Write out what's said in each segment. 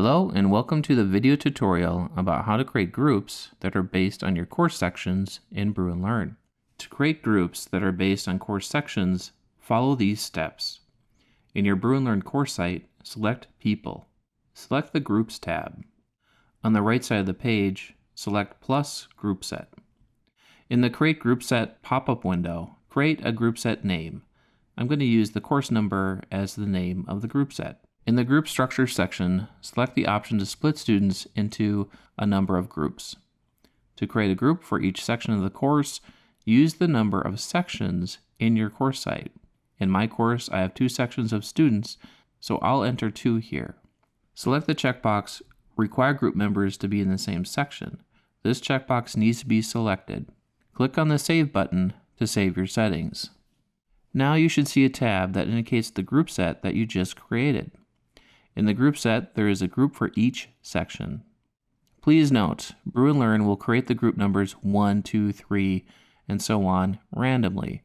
Hello and welcome to the video tutorial about how to create groups that are based on your course sections in Bruin Learn. To create groups that are based on course sections, follow these steps. In your Bruin Learn course site, select People. Select the Groups tab. On the right side of the page, select Plus Group Set. In the Create Group Set pop-up window, create a group set name. I'm going to use the course number as the name of the group set. In the Group Structure section, select the option to split students into a number of groups. To create a group for each section of the course, use the number of sections in your course site. In my course, I have 2 sections of students, so I'll enter 2 here. Select the checkbox, Require group members to be in the same section. This checkbox needs to be selected. Click on the Save button to save your settings. Now you should see a tab that indicates the group set that you just created. In the group set, there is a group for each section. Please note, Bruin Learn will create the group numbers 1, 2, 3, and so on randomly.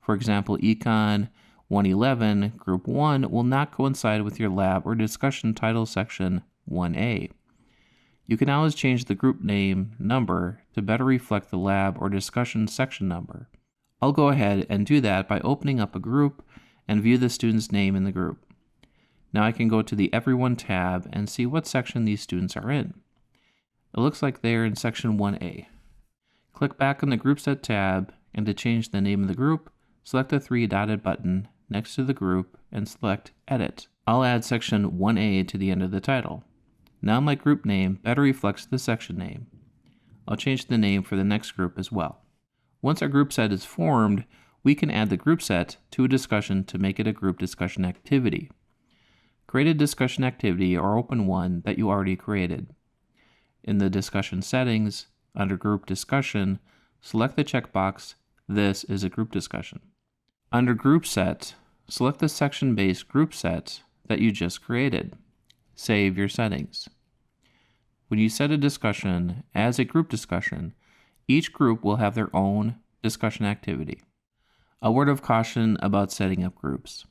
For example, Econ 111, Group 1 will not coincide with your lab or discussion title section 1A. You can always change the group name number to better reflect the lab or discussion section number. I'll go ahead and do that by opening up a group and view the student's name in the group. Now I can go to the Everyone tab and see what section these students are in. It looks like they are in section 1A. Click back on the Group Set tab, and to change the name of the group, select the 3 dotted button next to the group and select Edit. I'll add section 1A to the end of the title. Now my group name better reflects the section name. I'll change the name for the next group as well. Once our group set is formed, we can add the group set to a discussion to make it a group discussion activity. Create a discussion activity or open one that you already created. In the discussion settings, under Group Discussion, select the checkbox, This is a group discussion. Under Group Set, select the section-based group set that you just created. Save your settings. When you set a discussion as a group discussion, each group will have their own discussion activity. A word of caution about setting up groups.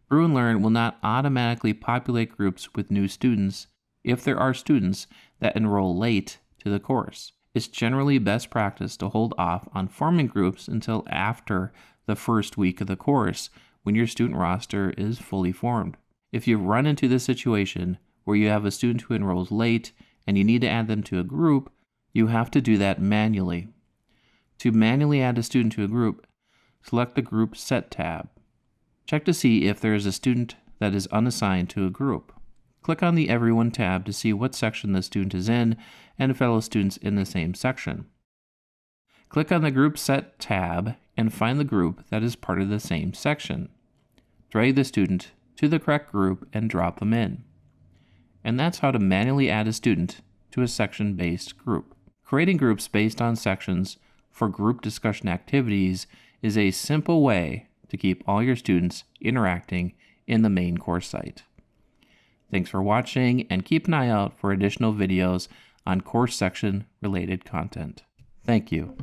Bruin Learn will not automatically populate groups with new students if there are students that enroll late to the course. It's generally best practice to hold off on forming groups until after the first week of the course when your student roster is fully formed. If you run into the situation where you have a student who enrolls late and you need to add them to a group, you have to do that manually. To manually add a student to a group, select the Group Set tab. Check to see if there is a student that is unassigned to a group. Click on the Everyone tab to see what section the student is in and fellow students in the same section. Click on the Group Set tab and find the group that is part of the same section. Drag the student to the correct group and drop them in. And that's how to manually add a student to a section-based group. Creating groups based on sections for group discussion activities is a simple way to keep all your students interacting in the main course site. Thanks for watching, and keep an eye out for additional videos on course section related content. Thank you.